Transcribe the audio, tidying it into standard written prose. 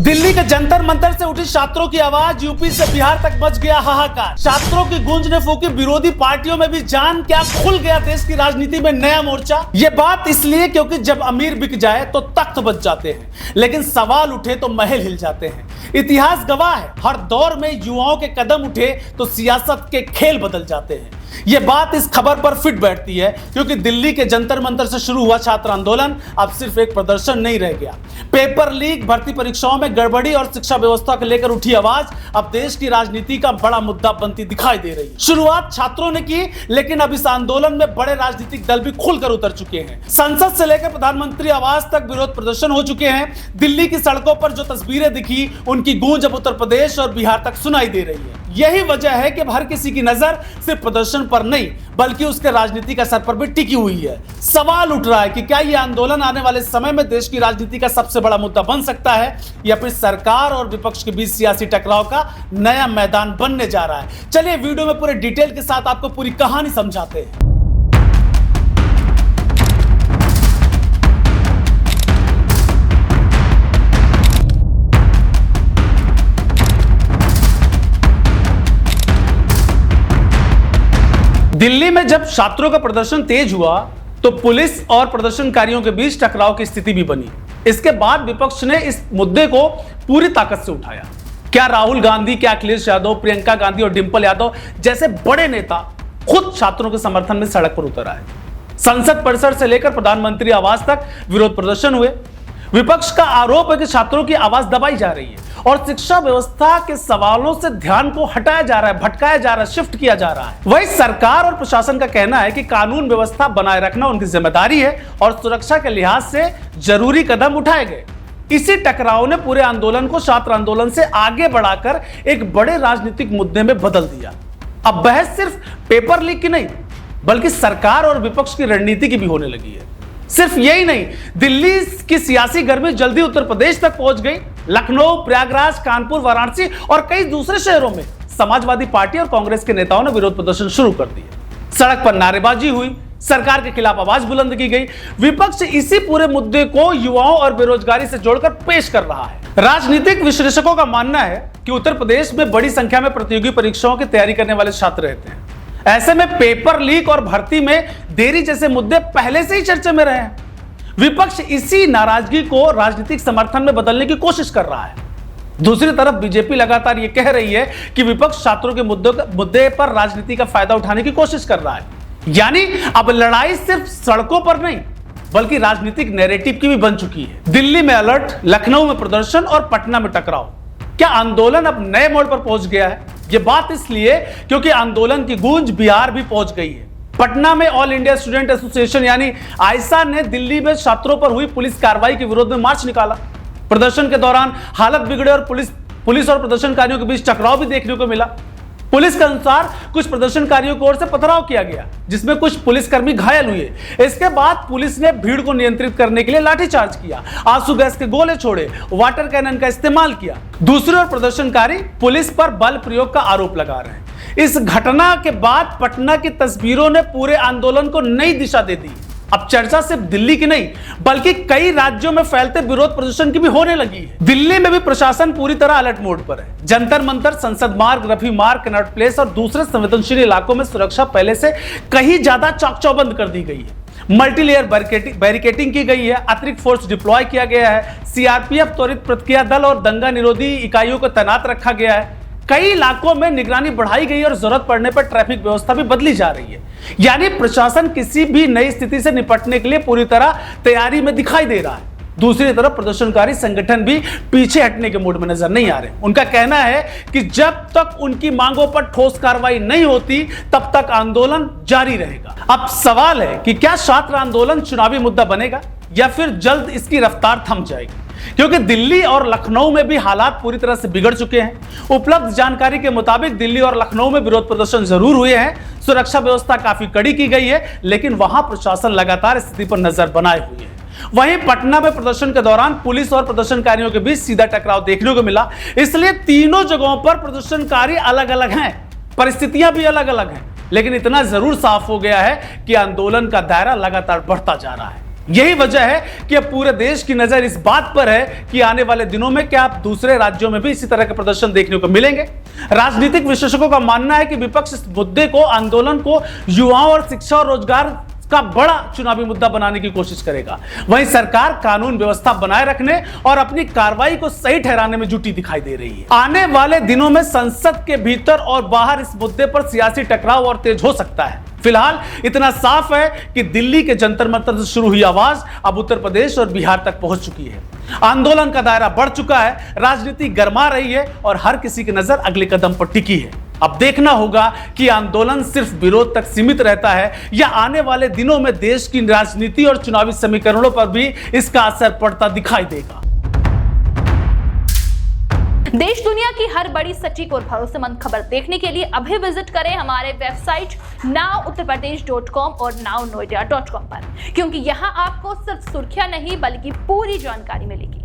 दिल्ली के जंतर मंतर से उठी छात्रों की आवाज, यूपी से बिहार तक मच गया हाहाकार। छात्रों की गूंज ने फूकी विरोधी पार्टियों में भी जान, क्या खुल गया देश की राजनीति में नया मोर्चा। ये बात इसलिए क्योंकि जब अमीर बिक जाए तो तख्त बच जाते हैं, लेकिन सवाल उठे तो महल हिल जाते हैं। इतिहास गवाह है, हर दौर में युवाओं के कदम उठे तो सियासत के खेल बदल जाते हैं। यह बात इस खबर पर फिट बैठती है क्योंकि दिल्ली के जंतर मंतर से शुरू हुआ छात्र आंदोलन अब सिर्फ एक प्रदर्शन नहीं रह गया। पेपर लीक, भर्ती परीक्षाओं में गड़बड़ी और शिक्षा व्यवस्था को लेकर उठी आवाज अब देश की राजनीति का बड़ा मुद्दा बनती दिखाई दे रही है। शुरुआत छात्रों ने की, लेकिन अब इस आंदोलन में बड़े राजनीतिक दल भी खुलकर उतर चुके हैं। संसद से लेकर प्रधानमंत्री आवास तक विरोध प्रदर्शन हो चुके हैं। दिल्ली की सड़कों पर जो तस्वीरें दिखी, उनकी गूंज अब उत्तर प्रदेश और बिहार तक सुनाई दे रही है। यही वजह है कि हर किसी की नजर सिर्फ प्रदर्शन पर नहीं बल्कि उसके राजनीतिक असर पर भी टिकी हुई है। सवाल उठ रहा है कि क्या यह आंदोलन आने वाले समय में देश की राजनीति का सबसे बड़ा मुद्दा बन सकता है या फिर सरकार और विपक्ष के बीच सियासी टकराव का नया मैदान बनने जा रहा है। चलिए वीडियो में पूरे डिटेल के साथ आपको पूरी कहानी समझाते हैं। दिल्ली में जब छात्रों का प्रदर्शन तेज हुआ तो पुलिस और प्रदर्शनकारियों के बीच टकराव की स्थिति भी बनी। इसके बाद विपक्ष ने इस मुद्दे को पूरी ताकत से उठाया। क्या राहुल गांधी, क्या अखिलेश यादव, प्रियंका गांधी और डिंपल यादव जैसे बड़े नेता खुद छात्रों के समर्थन में सड़क पर उतर आए। संसद परिसर से लेकर प्रधानमंत्री आवास तक विरोध प्रदर्शन हुए। विपक्ष का आरोप है कि छात्रों की आवाज दबाई जा रही है और शिक्षा व्यवस्था के सवालों से ध्यान को हटाया जा रहा है, भटकाया जा रहा है, शिफ्ट किया जा रहा है। वही सरकार और प्रशासन का कहना है कि कानून व्यवस्था बनाए रखना उनकी जिम्मेदारी है और सुरक्षा के लिहाज से जरूरी कदम उठाए गए। इसी टकराव ने पूरे आंदोलन को छात्र आंदोलन से आगे बढ़ाकर एक बड़े राजनीतिक मुद्दे में बदल दिया। अब बहस सिर्फ पेपर लीक की नहीं बल्कि सरकार और विपक्ष की रणनीति की भी होने लगी है। सिर्फ यही नहीं, दिल्ली की सियासी गर्मी जल्दी उत्तर प्रदेश तक पहुंच गई। लखनऊ, प्रयागराज, कानपुर, वाराणसी और कई दूसरे शहरों में समाजवादी पार्टी और कांग्रेस के नेताओं ने विरोध प्रदर्शन शुरू कर दिए। सड़क पर नारेबाजी हुई, सरकार के खिलाफ आवाज बुलंद की गई। विपक्ष इसी पूरे मुद्दे को युवाओं और बेरोजगारी से जोड़कर पेश कर रहा है। राजनीतिक विश्लेषकों का मानना है कि उत्तर प्रदेश में बड़ी संख्या में प्रतियोगी परीक्षाओं की तैयारी करने वाले छात्र रहते हैं। ऐसे में पेपर लीक और भर्ती में देरी जैसे मुद्दे पहले से ही चर्चा में रहे हैं। विपक्ष इसी नाराजगी को राजनीतिक समर्थन में बदलने की कोशिश कर रहा है। दूसरी तरफ बीजेपी लगातार यह कह रही है कि विपक्ष छात्रों के मुद्दे पर राजनीति का फायदा उठाने की कोशिश कर रहा है। यानी अब लड़ाई सिर्फ सड़कों पर नहीं बल्कि राजनीतिक नैरेटिव की भी बन चुकी है। दिल्ली में अलर्ट, लखनऊ में प्रदर्शन और पटना में टकराव। क्या आंदोलन अब नए मोड़ पर पहुंच गया है? यह बात इसलिए क्योंकि आंदोलन की गूंज बिहार भी पहुंच गई है। पटना में ऑल इंडिया स्टूडेंट एसोसिएशन यानी आइसा ने दिल्ली में छात्रों पर हुई पुलिस कार्रवाई के विरोध में मार्च निकाला। प्रदर्शन के दौरान हालत बिगड़े और पुलिस और प्रदर्शनकारियों के बीच टकराव भी देखने को मिला। पुलिस के अनुसार कुछ प्रदर्शनकारियों की ओर से पथराव किया गया जिसमें कुछ पुलिसकर्मी घायल हुए। इसके बाद पुलिस ने भीड़ को नियंत्रित करने के लिए लाठीचार्ज किया, आंसू गैस के गोले छोड़े, वाटर कैनन का इस्तेमाल किया। दूसरी ओर प्रदर्शनकारी पुलिस पर बल प्रयोग का आरोप लगा रहे हैं। इस घटना के बाद पटना की तस्वीरों ने पूरे आंदोलन को नई दिशा दे दी। अब चर्चा सिर्फ दिल्ली की नहीं बल्कि कई राज्यों में फैलते विरोध प्रदर्शन की भी होने लगी है। दिल्ली में भी प्रशासन पूरी तरह अलर्ट मोड पर है। जंतर मंतर, संसद मार्ग, रफी मार्ग, कनॉट प्लेस और दूसरे संवेदनशील इलाकों में सुरक्षा पहले से कहीं ज्यादा चाक चौबंद कर दी गई है। मल्टीलेयर बैरिकेटिंग की गई है, अतिरिक्त फोर्स डिप्लॉय किया गया है, सीआरपीएफ, त्वरित प्रतिक्रिया दल और दंगा निरोधी इकाइयों को तैनात रखा गया है। कई इलाकों में निगरानी बढ़ाई गई और जरूरत पड़ने पर ट्रैफिक व्यवस्था भी बदली जा रही है। यानी प्रशासन किसी भी नई स्थिति से निपटने के लिए पूरी तरह तैयारी में दिखाई दे रहा है। दूसरी तरफ प्रदर्शनकारी संगठन भी पीछे हटने के मूड में नजर नहीं आ रहे। उनका कहना है कि जब तक उनकी मांगों पर ठोस कार्रवाई नहीं होती तब तक आंदोलन जारी रहेगा। अब सवाल है कि क्या छात्र आंदोलन चुनावी मुद्दा बनेगा या फिर जल्द इसकी रफ्तार थम जाएगी, क्योंकि दिल्ली और लखनऊ में भी हालात पूरी तरह से बिगड़ चुके हैं। उपलब्ध जानकारी के मुताबिक दिल्ली और लखनऊ में विरोध प्रदर्शन जरूर हुए हैं। सुरक्षा व्यवस्था काफी कड़ी की गई है, लेकिन वहां प्रशासन लगातार स्थिति पर नजर बनाए हुए है। वहीं पटना में प्रदर्शन के दौरान पुलिस और प्रदर्शनकारियों के बीच सीधा टकराव देखने को मिला। इसलिए तीनों जगहों पर प्रदर्शनकारी अलग अलग हैं, परिस्थितियां भी अलग अलग हैं, लेकिन इतना जरूर साफ हो गया है कि आंदोलन का दायरा लगातार बढ़ता जा रहा है। यही वजह है कि अब पूरे देश की नजर इस बात पर है कि आने वाले दिनों में क्या दूसरे राज्यों में भी इसी तरह के प्रदर्शन देखने को मिलेंगे। राजनीतिक विशेषज्ञों का मानना है कि विपक्ष इस मुद्दे को, आंदोलन को युवाओं और शिक्षा और रोजगार का बड़ा चुनावी मुद्दा बनाने की कोशिश करेगा। वहीं सरकार कानून व्यवस्था बनाए रखने और अपनी कार्रवाई को सही ठहराने में जुटी दिखाई दे रही है। आने वाले दिनों में संसद के भीतर और बाहर इस मुद्दे पर सियासी टकराव और तेज हो सकता है। फिलहाल इतना साफ है कि दिल्ली के जंतर मंतर से शुरू हुई आवाज अब उत्तर प्रदेश और बिहार तक पहुंच चुकी है। आंदोलन का दायरा बढ़ चुका है, राजनीति गर्मा रही है और हर किसी की नजर अगले कदम पर टिकी है। अब देखना होगा कि आंदोलन सिर्फ विरोध तक सीमित रहता है या आने वाले दिनों में देश की राजनीति और चुनावी समीकरणों पर भी इसका असर पड़ता दिखाई देगा। देश दुनिया की हर बड़ी, सटीक और भरोसेमंद खबर देखने के लिए अभी विजिट करें हमारे वेबसाइट nowuttarpradesh.com और nownoida.com पर, क्योंकि यहां आपको सिर्फ सुर्खियां नहीं बल्कि पूरी जानकारी मिलेगी।